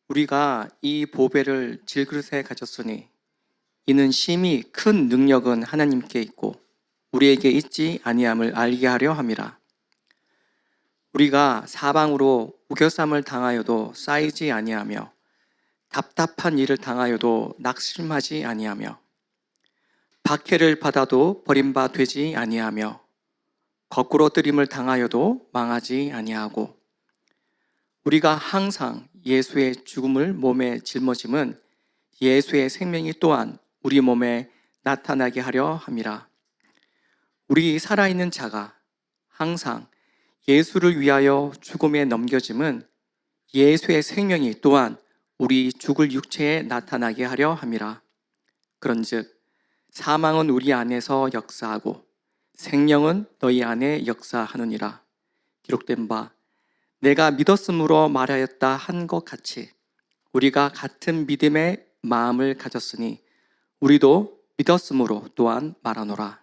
우리가 이 보배를 질그릇에 가졌으니 이는 심히 큰 능력은 하나님께 있고 우리에게 있지 아니함을 알게 하려 함이라. 우리가 사방으로 우겨쌈을 당하여도 쌓이지 아니하며 답답한 일을 당하여도 낙심하지 아니하며 박해를 받아도 버림바 되지 아니하며 거꾸로 들임을 당하여도 망하지 아니하고 우리가 항상 예수의 죽음을 몸에 짊어짐은 예수의 생명이 또한 우리 몸에 나타나게 하려 함이라. 우리 살아있는 자가 항상 예수를 위하여 죽음에 넘겨짐은 예수의 생명이 또한 우리 죽을 육체에 나타나게 하려 함이라. 그런즉 사망은 우리 안에서 역사하고 생명은 너희 안에 역사하느니라. 기록된 바 내가 믿었으므로 말하였다 한 것 같이 우리가 같은 믿음의 마음을 가졌으니 우리도 믿었으므로 또한 말하노라.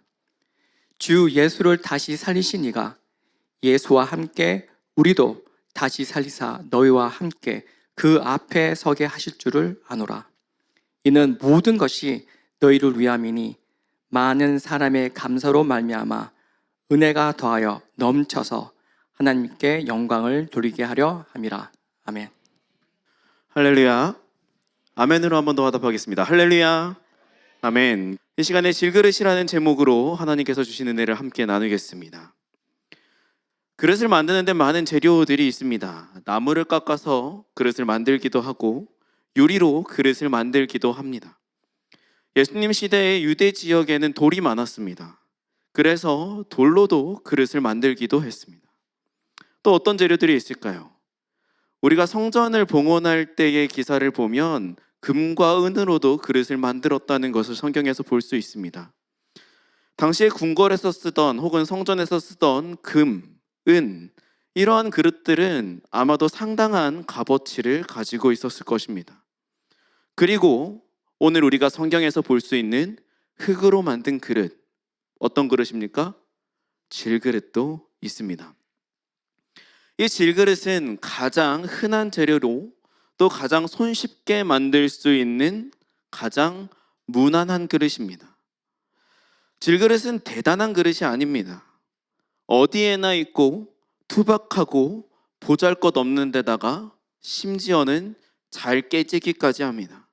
주 예수를 다시 살리신 이가 예수와 함께 우리도 다시 살리사 너희와 함께 그 앞에 서게 하실 줄을 아노라. 이는 모든 것이 너희를 위함이니 많은 사람의 감사로 말미암아 은혜가 더하여 넘쳐서 하나님께 영광을 돌리게 하려 함이라. 아멘. 할렐루야. 아멘으로 한 번 더 화답하겠습니다. 할렐루야. 아멘. 이 시간에 질그릇이라는 제목으로 하나님께서 주신 은혜를 함께 나누겠습니다. 그릇을 만드는데 많은 재료들이 있습니다. 나무를 깎아서 그릇을 만들기도 하고 유리로 그릇을 만들기도 합니다. 예수님 시대의 유대 지역에는 돌이 많았습니다. 그래서 돌로도 그릇을 만들기도 했습니다. 또 어떤 재료들이 있을까요? 우리가 성전을 봉헌할 때의 기사를 보면 금과 은으로도 그릇을 만들었다는 것을 성경에서 볼 수 있습니다. 당시에 궁궐에서 쓰던 혹은 성전에서 쓰던 금, 은 이러한 그릇들은 아마도 상당한 값어치를 가지고 있었을 것입니다. 그리고 오늘 우리가 성경에서 볼 수 있는 흙으로 만든 그릇, 어떤 그릇입니까? 질그릇도 있습니다. 이 질그릇은 가장 흔한 재료로 또 가장 손쉽게 만들 수 있는 가장 무난한 그릇입니다. 질그릇은 대단한 그릇이 아닙니다. 어디에나 있고 투박하고 보잘것없는 데다가 심지어는 잘 깨지기까지 합니다.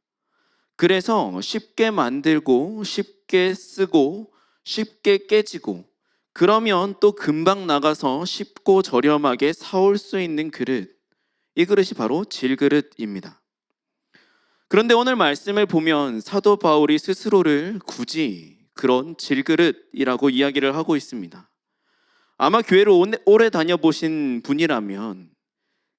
그래서 쉽게 만들고 쉽게 쓰고 쉽게 깨지고 그러면 또 금방 나가서 쉽고 저렴하게 사올 수 있는 그릇, 이 그릇이 바로 질그릇입니다. 그런데 오늘 말씀을 보면 사도 바울이 스스로를 굳이 그런 질그릇이라고 이야기를 하고 있습니다. 아마 교회를 오래 다녀보신 분이라면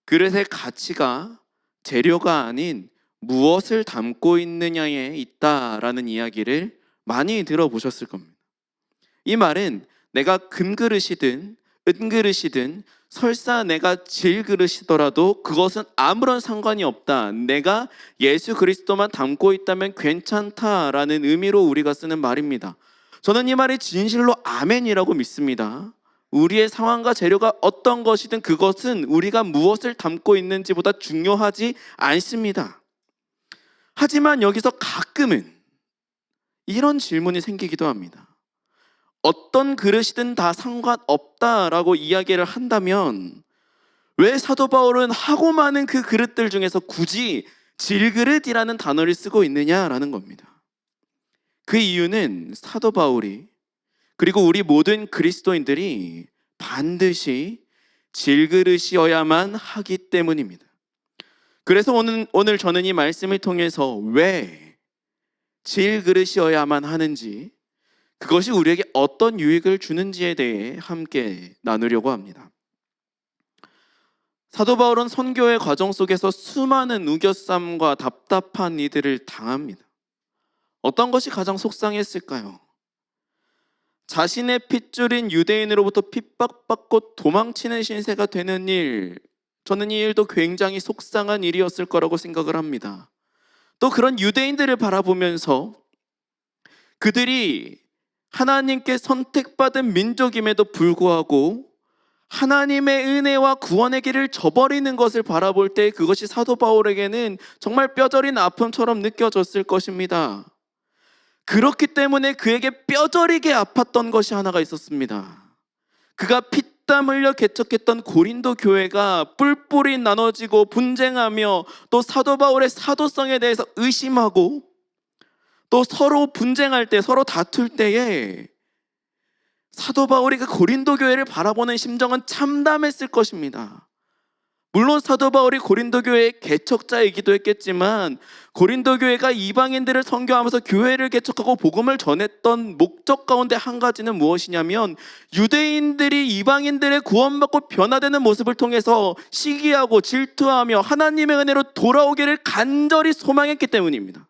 그릇의 가치가 재료가 아닌 무엇을 담고 있느냐에 있다라는 이야기를 많이 들어보셨을 겁니다. 이 말은 내가 금그릇이든 은그릇이든 설사 내가 질그릇이더라도 그것은 아무런 상관이 없다. 내가 예수 그리스도만 담고 있다면 괜찮다라는 의미로 우리가 쓰는 말입니다. 저는 이 말이 진실로 아멘이라고 믿습니다. 우리의 상황과 재료가 어떤 것이든 그것은 우리가 무엇을 담고 있는지보다 중요하지 않습니다. 하지만 여기서 가끔은 이런 질문이 생기기도 합니다. 어떤 그릇이든 다 상관없다라고 이야기를 한다면 왜 사도 바울은 하고 많은 그 그릇들 중에서 굳이 질그릇이라는 단어를 쓰고 있느냐라는 겁니다. 그 이유는 사도 바울이 그리고 우리 모든 그리스도인들이 반드시 질그릇이어야만 하기 때문입니다. 그래서 오늘 저는 이 말씀을 통해서 왜 질그릇이어야만 하는지, 그것이 우리에게 어떤 유익을 주는지에 대해 함께 나누려고 합니다. 사도 바울은 선교의 과정 속에서 수많은 우겨쌈과 답답한 이들을 당합니다. 어떤 것이 가장 속상했을까요? 자신의 핏줄인 유대인으로부터 핍박받고 도망치는 신세가 되는 일, 저는 이 일도 굉장히 속상한 일이었을 거라고 생각을 합니다. 또 그런 유대인들을 바라보면서 그들이 하나님께 선택받은 민족임에도 불구하고 하나님의 은혜와 구원의 길을 저버리는 것을 바라볼 때 그것이 사도 바울에게는 정말 뼈저린 아픔처럼 느껴졌을 것입니다. 그렇기 때문에 그에게 뼈저리게 아팠던 것이 하나가 있었습니다. 그가 피땀 흘려 개척했던 고린도 교회가 뿔뿔이 나눠지고 분쟁하며 또 사도 바울의 사도성에 대해서 의심하고 또 서로 분쟁할 때, 서로 다툴 때에 사도 바울이 그 고린도 교회를 바라보는 심정은 참담했을 것입니다. 물론 사도 바울이 고린도 교회의 개척자이기도 했겠지만 고린도 교회가 이방인들을 선교하면서 교회를 개척하고 복음을 전했던 목적 가운데 한 가지는 무엇이냐면 유대인들이 이방인들의 구원받고 변화되는 모습을 통해서 시기하고 질투하며 하나님의 은혜로 돌아오기를 간절히 소망했기 때문입니다.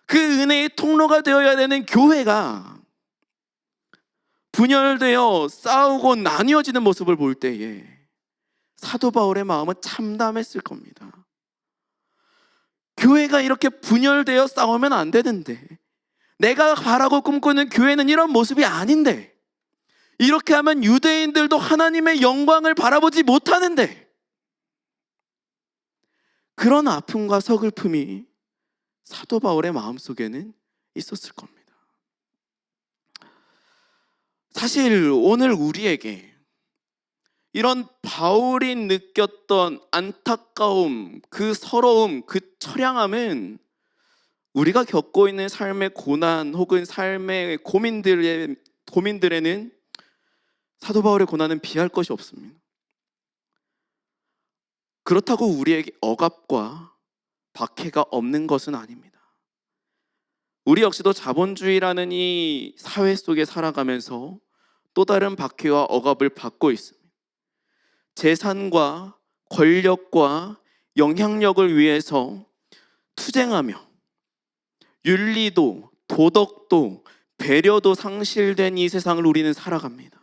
그 은혜의 통로가 되어야 되는 교회가 분열되어 싸우고 나뉘어지는 모습을 볼 때에 사도 바울의 마음은 참담했을 겁니다. 교회가 이렇게 분열되어 싸우면 안 되는데, 내가 바라고 꿈꾸는 교회는 이런 모습이 아닌데, 이렇게 하면 유대인들도 하나님의 영광을 바라보지 못하는데, 그런 아픔과 서글픔이 사도 바울의 마음속에는 있었을 겁니다. 사실 오늘 우리에게 이런 바울이 느꼈던 안타까움, 그 서러움, 그 처량함은 우리가 겪고 있는 삶의 고난 혹은 삶의 고민들에는 사도 바울의 고난은 비할 것이 없습니다. 그렇다고 우리에게 억압과 박해가 없는 것은 아닙니다. 우리 역시도 자본주의라는 이 사회 속에 살아가면서 또 다른 박해와 억압을 받고 있습니다. 재산과 권력과 영향력을 위해서 투쟁하며 윤리도 도덕도 배려도 상실된 이 세상을 우리는 살아갑니다.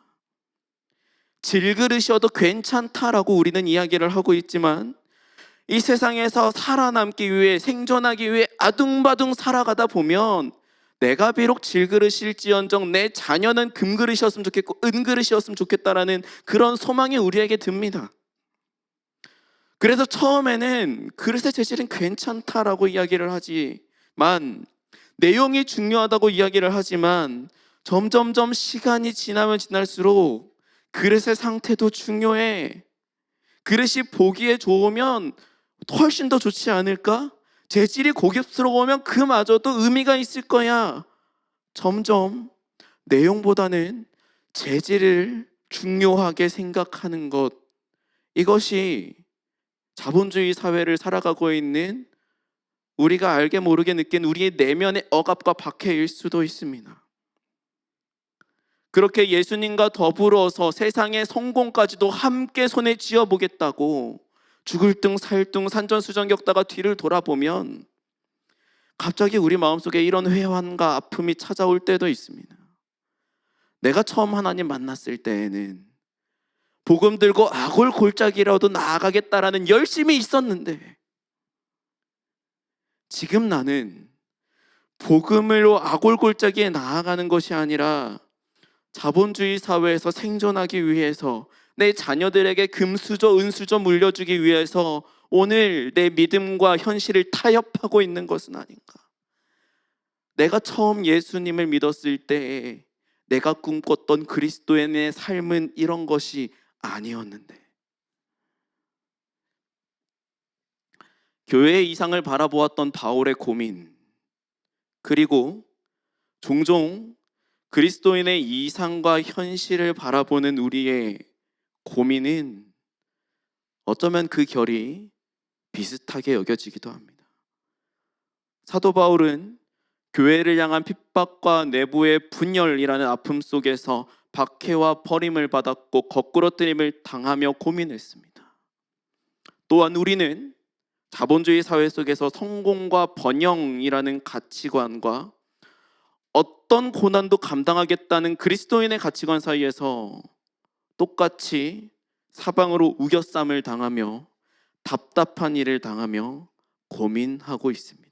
질그릇이어도 괜찮다라고 우리는 이야기를 하고 있지만 이 세상에서 살아남기 위해 생존하기 위해 아둥바둥 살아가다 보면 내가 비록 질그릇일지언정 내 자녀는 금그릇이었으면 좋겠고 은그릇이었으면 좋겠다라는 그런 소망이 우리에게 듭니다. 그래서 처음에는 그릇의 재질은 괜찮다라고 이야기를 하지만 내용이 중요하다고 이야기를 하지만 점점점 시간이 지나면 지날수록 그릇의 상태도 중요해. 그릇이 보기에 좋으면 훨씬 더 좋지 않을까? 재질이 고급스러우면 그마저도 의미가 있을 거야. 점점 내용보다는 재질을 중요하게 생각하는 것, 이것이 자본주의 사회를 살아가고 있는 우리가 알게 모르게 느낀 우리의 내면의 억압과 박해일 수도 있습니다. 그렇게 예수님과 더불어서 세상의 성공까지도 함께 손에 쥐어보겠다고 죽을 등 살 등 산전수전 겪다가 뒤를 돌아보면 갑자기 우리 마음속에 이런 회환과 아픔이 찾아올 때도 있습니다. 내가 처음 하나님 만났을 때에는 복음 들고 아골골짜기라도 나아가겠다라는 열심이 있었는데 지금 나는 복음으로 아골골짜기에 나아가는 것이 아니라 자본주의 사회에서 생존하기 위해서 내 자녀들에게 금수저 은수저 물려주기 위해서 오늘 내 믿음과 현실을 타협하고 있는 것은 아닌가. 내가 처음 예수님을 믿었을 때 내가 꿈꿨던 그리스도인의 삶은 이런 것이 아니었는데, 교회의 이상을 바라보았던 바울의 고민, 그리고 종종 그리스도인의 이상과 현실을 바라보는 우리의 고민은 어쩌면 그 결이 비슷하게 여겨지기도 합니다. 사도 바울은 교회를 향한 핍박과 내부의 분열이라는 아픔 속에서 박해와 버림을 받았고 거꾸러뜨림을 당하며 고민했습니다. 또한 우리는 자본주의 사회 속에서 성공과 번영이라는 가치관과 어떤 고난도 감당하겠다는 그리스도인의 가치관 사이에서 똑같이 사방으로 우겨쌈을 당하며 답답한 일을 당하며 고민하고 있습니다.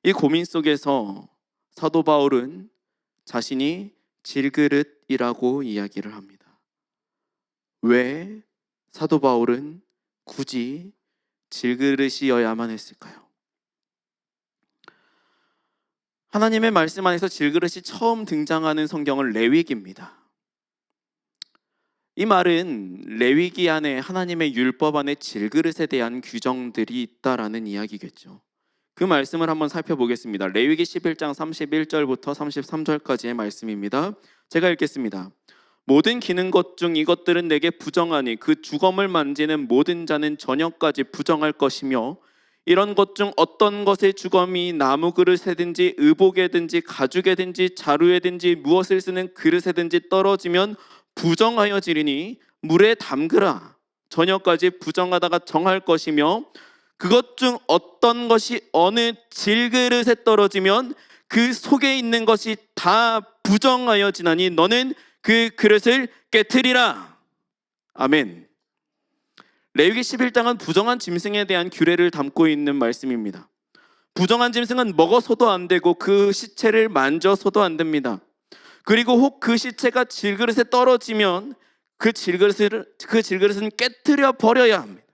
이 고민 속에서 사도 바울은 자신이 질그릇이라고 이야기를 합니다. 왜 사도 바울은 굳이 질그릇이어야만 했을까요? 하나님의 말씀 안에서 질그릇이 처음 등장하는 성경은 레위기입니다. 이 말은 레위기 안에 하나님의 율법 안에 질그릇에 대한 규정들이 있다라는 이야기겠죠. 그 말씀을 한번 살펴보겠습니다. 레위기 11장 31절부터 33절까지의 말씀입니다. 제가 읽겠습니다. 모든 기는 것 중 이것들은 내게 부정하니 그 주검을 만지는 모든 자는 저녁까지 부정할 것이며 이런 것 중 어떤 것의 주검이 나무 그릇에든지 의복에든지 가죽에든지 자루에든지 무엇을 쓰는 그릇에든지 떨어지면 부정하여 지리니 물에 담그라. 저녁까지 부정하다가 정할 것이며 그것 중 어떤 것이 어느 질그릇에 떨어지면 그 속에 있는 것이 다 부정하여 지나니 너는 그 그릇을 깨트리라. 아멘. 레위기 11장은 부정한 짐승에 대한 규례를 담고 있는 말씀입니다. 부정한 짐승은 먹어서도 안 되고 그 시체를 만져서도 안 됩니다. 그리고 혹 그 시체가 질그릇에 떨어지면 그 질그릇은 깨트려 버려야 합니다.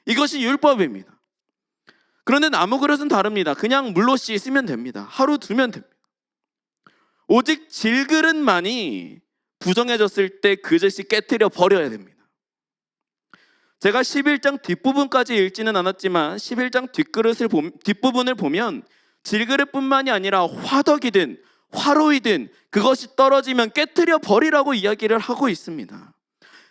이것이 율법입니다. 그런데 나무 그릇은 다릅니다. 그냥 물로 씻으면 됩니다. 하루 두면 됩니다. 오직 질그릇만이 부정해졌을 때 그릇이 깨트려 버려야 됩니다. 제가 11장 뒷부분까지 읽지는 않았지만 11장 뒷부분을 보면 질그릇뿐만이 아니라 화덕이든 화로이든 그것이 떨어지면 깨트려 버리라고 이야기를 하고 있습니다.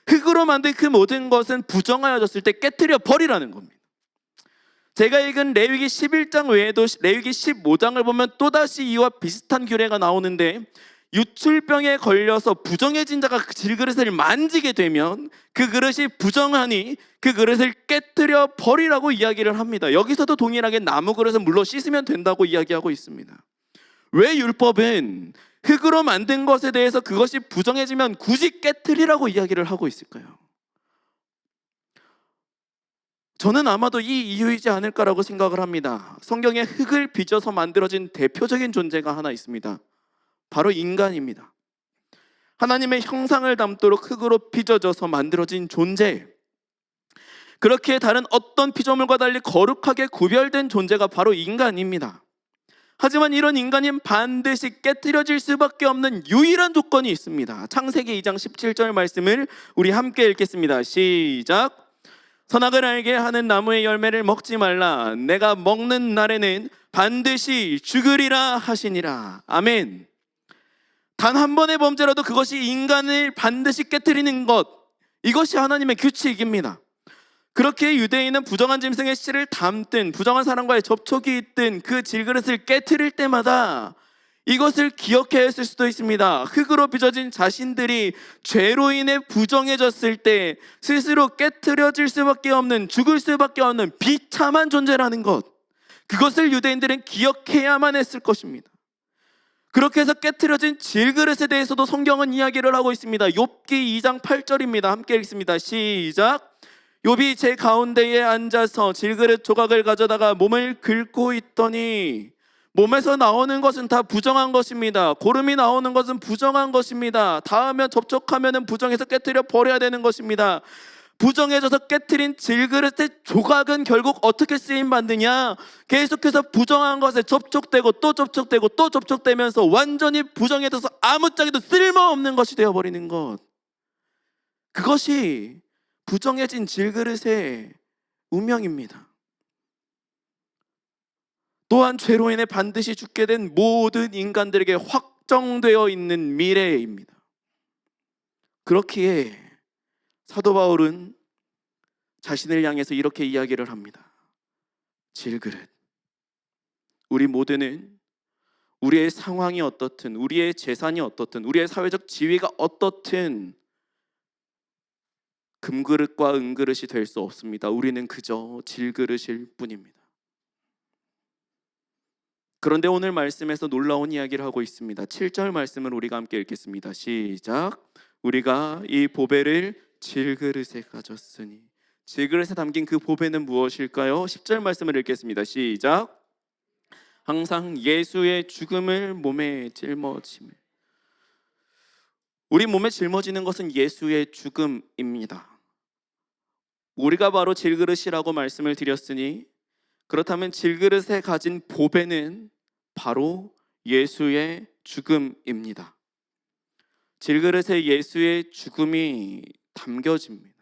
흙으로 만든 그 모든 것은 부정하여졌을 때 깨트려 버리라는 겁니다. 제가 읽은 레위기 11장 외에도 레위기 15장을 보면 또다시 이와 비슷한 규례가 나오는데 유출병에 걸려서 부정해진 자가 그 질그릇을 만지게 되면 그 그릇이 부정하니 그 그릇을 깨트려 버리라고 이야기를 합니다. 여기서도 동일하게 나무 그릇은 물로 씻으면 된다고 이야기하고 있습니다. 왜 율법은 흙으로 만든 것에 대해서 그것이 부정해지면 굳이 깨트리라고 이야기를 하고 있을까요? 저는 아마도 이 이유이지 않을까라고 생각을 합니다. 성경에 흙을 빚어서 만들어진 대표적인 존재가 하나 있습니다. 바로 인간입니다. 하나님의 형상을 담도록 흙으로 빚어져서 만들어진 존재. 그렇게 다른 어떤 피조물과 달리 거룩하게 구별된 존재가 바로 인간입니다. 하지만 이런 인간이 반드시 깨트려질 수밖에 없는 유일한 조건이 있습니다. 창세기 2장 17절 말씀을 우리 함께 읽겠습니다. 시작. 선악을 알게 하는 나무의 열매를 먹지 말라. 내가 먹는 날에는 반드시 죽으리라 하시니라. 아멘. 단 한 번의 범죄라도 그것이 인간을 반드시 깨트리는 것, 이것이 하나님의 규칙입니다. 그렇게 유대인은 부정한 짐승의 씨를 담든 부정한 사람과의 접촉이 있든 그 질그릇을 깨트릴 때마다 이것을 기억해야 했을 수도 있습니다. 흙으로 빚어진 자신들이 죄로 인해 부정해졌을 때 스스로 깨트려질 수밖에 없는, 죽을 수밖에 없는 비참한 존재라는 것, 그것을 유대인들은 기억해야만 했을 것입니다. 그렇게 해서 깨트려진 질그릇에 대해서도 성경은 이야기를 하고 있습니다. 욥기 2장 8절입니다. 함께 읽습니다. 시작. 욥이 제 가운데에 앉아서 질그릇 조각을 가져다가 몸을 긁고 있더니, 몸에서 나오는 것은 다 부정한 것입니다. 고름이 나오는 것은 부정한 것입니다. 닿으면 접촉하면 부정해서 깨트려 버려야 되는 것입니다. 부정해져서 깨트린 질그릇의 조각은 결국 어떻게 쓰임받느냐? 계속해서 부정한 것에 접촉되고 또 접촉되고 또 접촉되면서 완전히 부정해져서 아무짝에도 쓸모없는 것이 되어버리는 것, 그것이 부정해진 질그릇의 운명입니다. 또한 죄로 인해 반드시 죽게 된 모든 인간들에게 확정되어 있는 미래입니다. 그렇기에 사도 바울은 자신을 향해서 이렇게 이야기를 합니다. 질그릇. 우리 모두는 우리의 상황이 어떻든, 우리의 재산이 어떻든, 우리의 사회적 지위가 어떻든 금그릇과 은그릇이 될 수 없습니다. 우리는 그저 질그릇일 뿐입니다. 그런데 오늘 말씀에서 놀라운 이야기를 하고 있습니다. 7절 말씀을 우리가 함께 읽겠습니다. 시작. 우리가 이 보배를 질그릇에 가졌으니. 질그릇에 담긴 그 보배는 무엇일까요? 10절 말씀을 읽겠습니다. 시작. 항상 예수의 죽음을 몸에 짊어지며. 우리 몸에 짊어지는 것은 예수의 죽음입니다. 우리가 바로 질그릇이라고 말씀을 드렸으니, 그렇다면 질그릇에 가진 보배는 바로 예수의 죽음입니다. 질그릇에 예수의 죽음이 담겨집니다.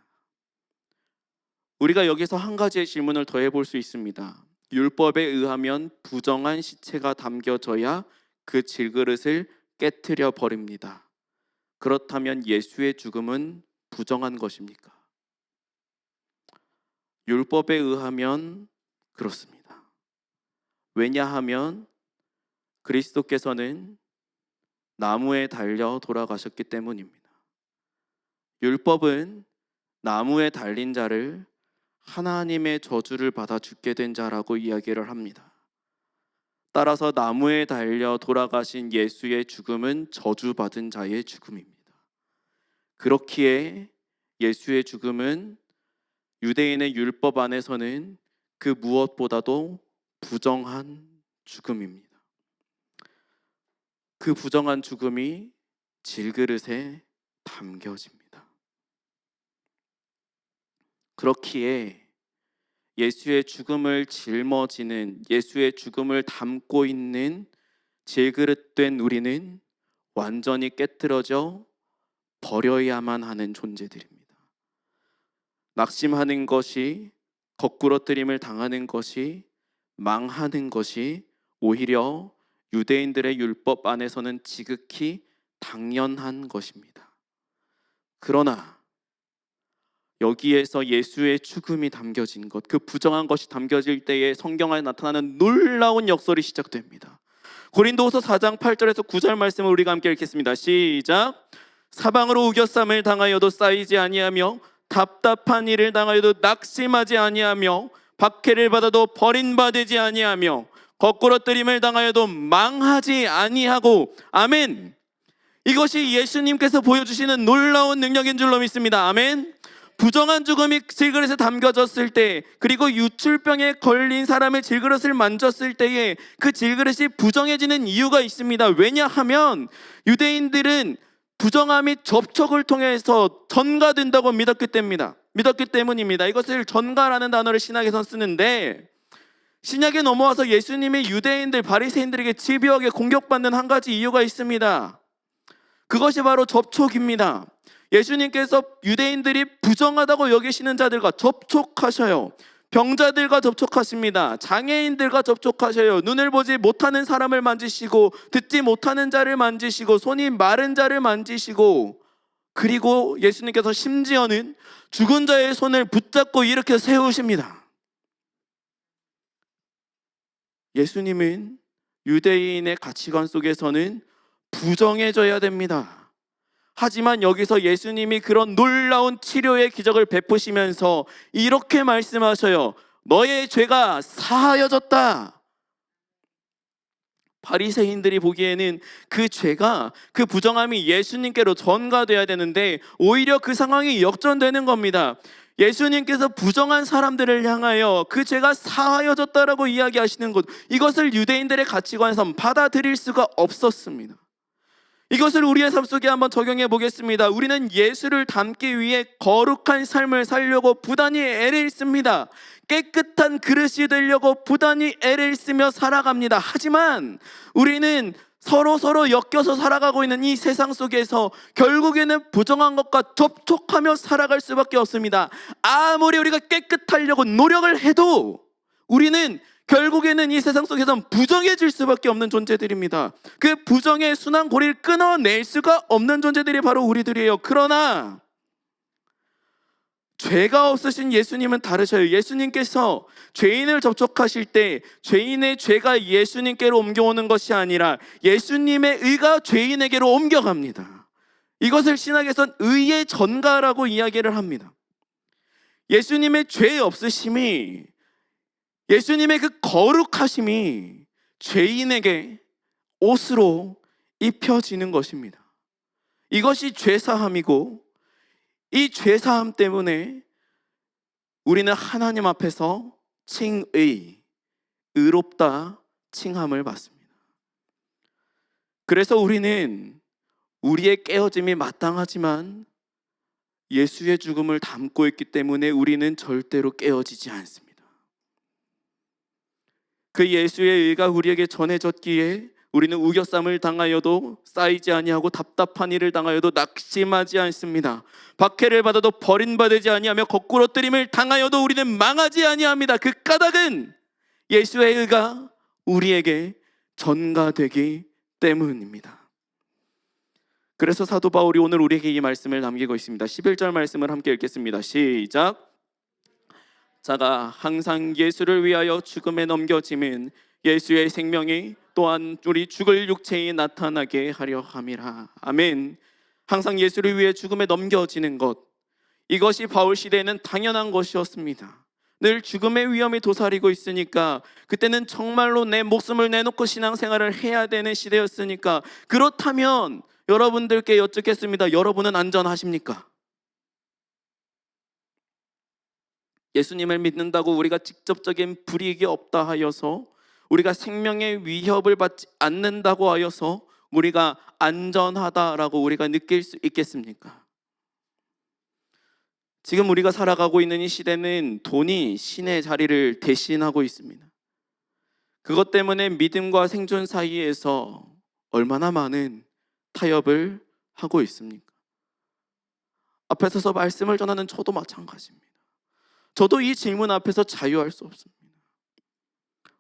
우리가 여기서 한 가지의 질문을 더 해볼 수 있습니다. 율법에 의하면 부정한 시체가 담겨져야 그 질그릇을 깨트려 버립니다. 그렇다면 예수의 죽음은 부정한 것입니까? 율법에 의하면 그렇습니다. 왜냐하면 그리스도께서는 나무에 달려 돌아가셨기 때문입니다. 율법은 나무에 달린 자를 하나님의 저주를 받아 죽게 된 자라고 이야기를 합니다. 따라서 나무에 달려 돌아가신 예수의 죽음은 저주받은 자의 죽음입니다. 그렇기에 예수의 죽음은 유대인의 율법 안에서는 그 무엇보다도 부정한 죽음입니다. 그 부정한 죽음이 질그릇에 담겨집니다. 그렇기에 예수의 죽음을 짊어지는, 예수의 죽음을 담고 있는 질그릇된 우리는 완전히 깨트려져 버려야만 하는 존재들입니다. 낙심하는 것이, 거꾸러뜨림을 당하는 것이, 망하는 것이 오히려 유대인들의 율법 안에서는 지극히 당연한 것입니다. 그러나 여기에서 예수의 죽음이 담겨진 것, 그 부정한 것이 담겨질 때에 성경 안에 나타나는 놀라운 역설이 시작됩니다. 고린도후서 4장 8절에서 9절 말씀을 우리가 함께 읽겠습니다. 시작. 사방으로 우겨쌈을 당하여도 쌓이지 아니하며 답답한 일을 당하여도 낙심하지 아니하며 박해를 받아도 버림받지 아니하며 거꾸러뜨림을 당하여도 망하지 아니하고. 아멘. 이것이 예수님께서 보여주시는 놀라운 능력인 줄로 믿습니다. 아멘. 부정한 죽음이 질그릇에 담겨졌을 때, 그리고 유출병에 걸린 사람의 질그릇을 만졌을 때에 그 질그릇이 부정해지는 이유가 있습니다. 왜냐하면 유대인들은 부정함이 접촉을 통해서 전가된다고 믿었기 때문입니다. 이것을 전가라는 단어를 신약에서 쓰는데, 신약에 넘어와서 예수님이 유대인들, 바리새인들에게 집요하게 공격받는 한 가지 이유가 있습니다. 그것이 바로 접촉입니다. 예수님께서 유대인들이 부정하다고 여기시는 자들과 접촉하셔요. 병자들과 접촉하십니다. 장애인들과 접촉하셔요. 눈을 보지 못하는 사람을 만지시고, 듣지 못하는 자를 만지시고, 손이 마른 자를 만지시고, 그리고 예수님께서 심지어는 죽은 자의 손을 붙잡고 이렇게 세우십니다. 예수님은 유대인의 가치관 속에서는 부정해져야 됩니다. 하지만 여기서 예수님이 그런 놀라운 치료의 기적을 베푸시면서 이렇게 말씀하셔요. 너의 죄가 사하여졌다. 바리새인들이 보기에는 그 죄가, 그 부정함이 예수님께로 전가돼야 되는데 오히려 그 상황이 역전되는 겁니다. 예수님께서 부정한 사람들을 향하여 그 죄가 사하여졌다라고 이야기하시는 것, 이것을 유대인들의 가치관에서 받아들일 수가 없었습니다. 이것을 우리의 삶 속에 한번 적용해 보겠습니다. 우리는 예수를 닮기 위해 거룩한 삶을 살려고 부단히 애를 씁니다. 깨끗한 그릇이 되려고 부단히 애를 쓰며 살아갑니다. 하지만 우리는 서로 엮여서 살아가고 있는 이 세상 속에서 결국에는 부정한 것과 접촉하며 살아갈 수밖에 없습니다. 아무리 우리가 깨끗하려고 노력을 해도 우리는 결국에는 이 세상 속에서는 부정해질 수밖에 없는 존재들입니다. 그 부정의 순환 고리를 끊어낼 수가 없는 존재들이 바로 우리들이에요. 그러나 죄가 없으신 예수님은 다르셔요. 예수님께서 죄인을 접촉하실 때 죄인의 죄가 예수님께로 옮겨오는 것이 아니라 예수님의 의가 죄인에게로 옮겨갑니다. 이것을 신학에서는 의의 전가라고 이야기를 합니다. 예수님의 죄 없으심이, 예수님의 그 거룩하심이 죄인에게 옷으로 입혀지는 것입니다. 이것이 죄사함이고, 이 죄사함 때문에 우리는 하나님 앞에서 칭의, 의롭다 칭함을 받습니다. 그래서 우리는 우리의 깨어짐이 마땅하지만 예수의 죽음을 담고 있기 때문에 우리는 절대로 깨어지지 않습니다. 그 예수의 의가 우리에게 전해졌기에 우리는 우겨쌈을 당하여도 쌓이지 아니하고 답답한 일을 당하여도 낙심하지 않습니다. 박해를 받아도 버림받지 아니하며 거꾸로 뜨림을 당하여도 우리는 망하지 아니합니다. 그 까닭은 예수의 의가 우리에게 전가되기 때문입니다. 그래서 사도 바울이 오늘 우리에게 이 말씀을 남기고 있습니다. 11절 말씀을 함께 읽겠습니다. 시작. 자가 항상 예수를 위하여 죽음에 넘겨짐은 예수의 생명이 또한 우리 죽을 육체에 나타나게 하려 함이라. 아멘. 항상 예수를 위해 죽음에 넘겨지는 것, 이것이 바울 시대에는 당연한 것이었습니다. 늘 죽음의 위험이 도사리고 있으니까, 그때는 정말로 내 목숨을 내놓고 신앙생활을 해야 되는 시대였으니까. 그렇다면 여러분들께 여쭙겠습니다. 여러분은 안전하십니까? 예수님을 믿는다고 우리가 직접적인 불이익이 없다 하여서, 우리가 생명의 위협을 받지 않는다고 하여서 우리가 안전하다라고 우리가 느낄 수 있겠습니까? 지금 우리가 살아가고 있는 이 시대는 돈이 신의 자리를 대신하고 있습니다. 그것 때문에 믿음과 생존 사이에서 얼마나 많은 타협을 하고 있습니까? 앞에 서서 말씀을 전하는 저도 마찬가지입니다. 저도 이 질문 앞에서 자유할 수 없습니다.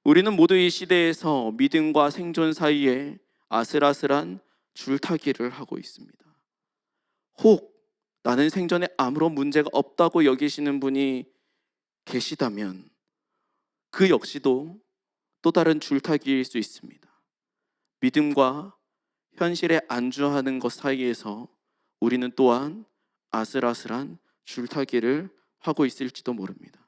우리는 모두 이 시대에서 믿음과 생존 사이에 아슬아슬한 줄타기를 하고 있습니다. 혹 나는 생존에 아무런 문제가 없다고 여기시는 분이 계시다면 그 역시도 또 다른 줄타기일 수 있습니다. 믿음과 현실에 안주하는 것 사이에서 우리는 또한 아슬아슬한 줄타기를 하고 있을지도 모릅니다.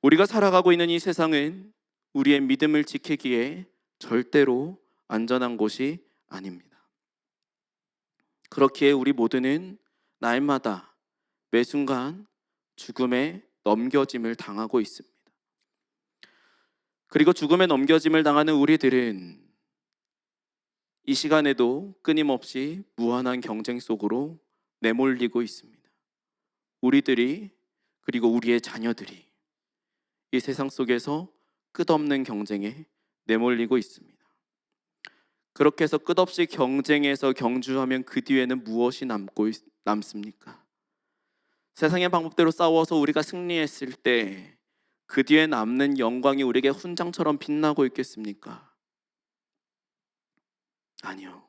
우리가 살아가고 있는 이 세상은 우리의 믿음을 지키기에 절대로 안전한 곳이 아닙니다. 그렇기에 우리 모두는 날마다 매 순간 죽음에 넘겨짐을 당하고 있습니다. 그리고 죽음에 넘겨짐을 당하는 우리들은 이 시간에도 끊임없이 무한한 경쟁 속으로 내몰리고 있습니다. 우리들이, 그리고 우리의 자녀들이 이 세상 속에서 끝없는 경쟁에 내몰리고 있습니다. 그렇게 해서 끝없이 경쟁에서 경주하면 그 뒤에는 무엇이 남습니까? 세상의 방법대로 싸워서 우리가 승리했을 때 그 뒤에 남는 영광이 우리에게 훈장처럼 빛나고 있겠습니까? 아니요.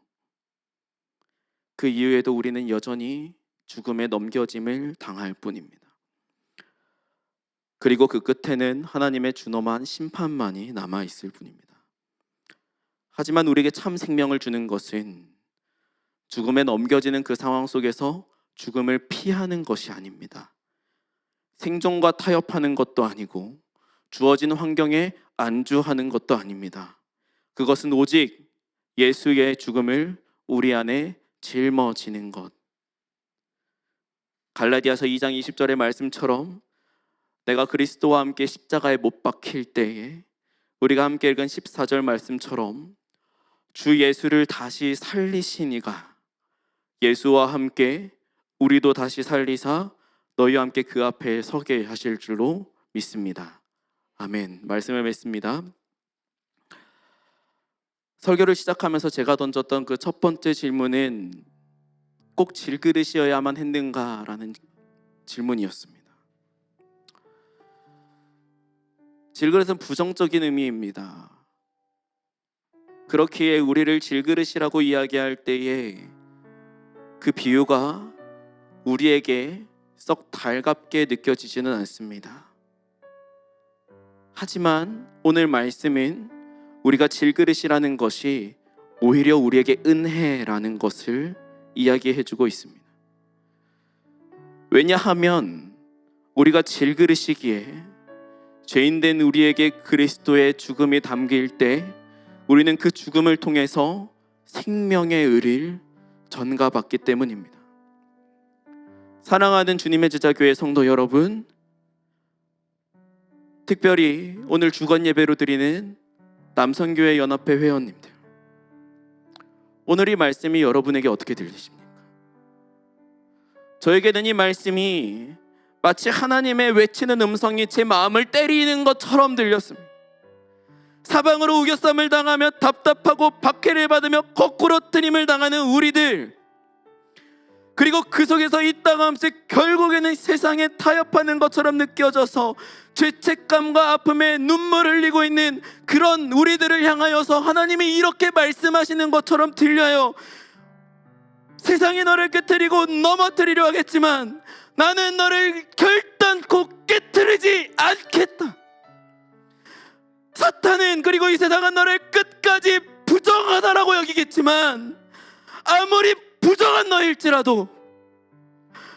그 이후에도 우리는 여전히 죽음에 넘겨짐을 당할 뿐입니다. 그리고 그 끝에는 하나님의 준엄한 심판만이 남아있을 뿐입니다. 하지만 우리에게 참 생명을 주는 것은 죽음에 넘겨지는 그 상황 속에서 죽음을 피하는 것이 아닙니다. 생존과 타협하는 것도 아니고 주어진 환경에 안주하는 것도 아닙니다. 그것은 오직 예수의 죽음을 우리 안에 짊어지는 것. 갈라디아서 2장 20절의 말씀처럼 내가 그리스도와 함께 십자가에 못 박힐 때에, 우리가 함께 읽은 14절 말씀처럼 주 예수를 다시 살리시니가 예수와 함께 우리도 다시 살리사 너희와 함께 그 앞에 서게 하실 줄로 믿습니다. 아멘. 말씀을 맺습니다. 설교를 시작하면서 제가 던졌던 그 첫 번째 질문은 꼭 질그릇이어야만 했는가라는 질문이었습니다. 질그릇은 부정적인 의미입니다. 그렇기에 우리를 질그릇이라고 이야기할 때에 그 비유가 우리에게 썩 달갑게 느껴지지는 않습니다. 하지만 오늘 말씀은 우리가 질그릇이라는 것이 오히려 우리에게 은혜라는 것을 이야기해주고 있습니다. 왜냐하면 우리가 질그릇이기에 죄인된 우리에게 그리스도의 죽음이 담길 때 우리는 그 죽음을 통해서 생명의 의를 전가받기 때문입니다. 사랑하는 주님의 제자교회 성도 여러분, 특별히 오늘 주간 예배로 드리는 남선교회 연합회 회원님들, 오늘 이 말씀이 여러분에게 어떻게 들리십니까? 저에게는 이 말씀이 마치 하나님의 외치는 음성이 제 마음을 때리는 것처럼 들렸습니다. 사방으로 우겨쌈을 당하며 답답하고 박해를 받으며 거꾸로 트림을 당하는 우리들, 그리고 그 속에서 이 땅함새 결국에는 세상에 타협하는 것처럼 느껴져서 죄책감과 아픔에 눈물을 흘리고 있는 그런 우리들을 향하여서 하나님이 이렇게 말씀하시는 것처럼 들려요. 세상이 너를 깨트리고 넘어뜨리려 하겠지만 나는 너를 결단코 깨트리지 않겠다. 사탄은, 그리고 이 세상은 너를 끝까지 부정하다라고 여기겠지만 아무리 부정한 너일지라도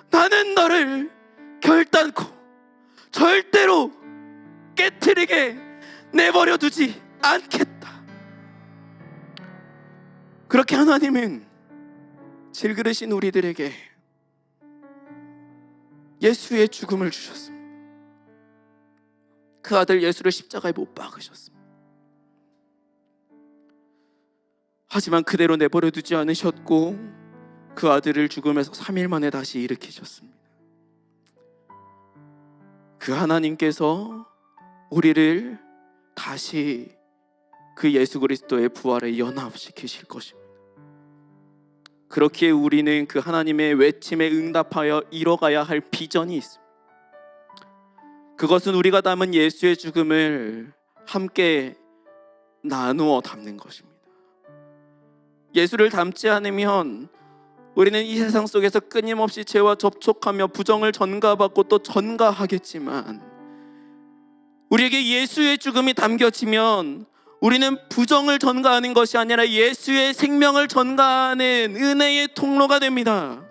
나는 너를 결단코 절대로 깨트리게 내버려 두지 않겠다. 그렇게 하나님은 질그릇인 우리들에게 예수의 죽음을 주셨습니다. 그 아들 예수를 십자가에 못 박으셨습니다. 하지만 그대로 내버려 두지 않으셨고 그 아들을 죽음에서 3일 만에 다시 일으키셨습니다. 그 하나님께서 우리를 다시 그 예수 그리스도의 부활에 연합시키실 것입니다. 그렇기에 우리는 그 하나님의 외침에 응답하여 이뤄가야 할 비전이 있습니다. 그것은 우리가 담은 예수의 죽음을 함께 나누어 담는 것입니다. 예수를 닮지 않으면 우리는 이 세상 속에서 끊임없이 죄와 접촉하며 부정을 전가받고 또 전가하겠지만, 우리에게 예수의 죽음이 담겨지면 우리는 부정을 전가하는 것이 아니라 예수의 생명을 전가하는 은혜의 통로가 됩니다.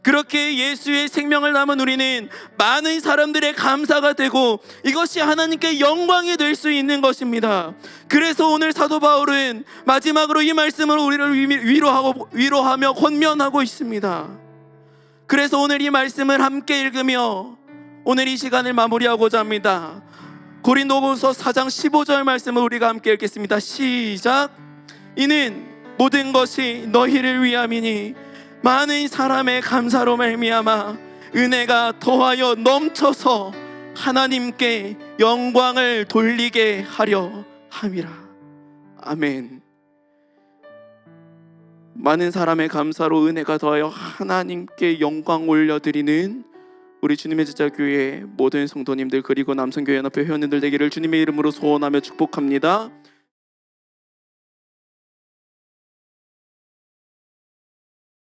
그렇게 예수의 생명을 담은 우리는 많은 사람들의 감사가 되고 이것이 하나님께 영광이 될 수 있는 것입니다. 그래서 오늘 사도 바울은 마지막으로 이 말씀으로 우리를 위로하며 권면하고 있습니다. 그래서 오늘 이 말씀을 함께 읽으며 오늘 이 시간을 마무리하고자 합니다. 고린도후서 4장 15절 말씀을 우리가 함께 읽겠습니다. 시작. 이는 모든 것이 너희를 위함이니 많은 사람의 감사로 말미암아 은혜가 더하여 넘쳐서 하나님께 영광을 돌리게 하려 함이라. 아멘. 많은 사람의 감사로 은혜가 더하여 하나님께 영광 올려드리는 우리 주님의 제자교회 모든 성도님들, 그리고 남성교회 연합회 회원님들 되기를 주님의 이름으로 소원하며 축복합니다.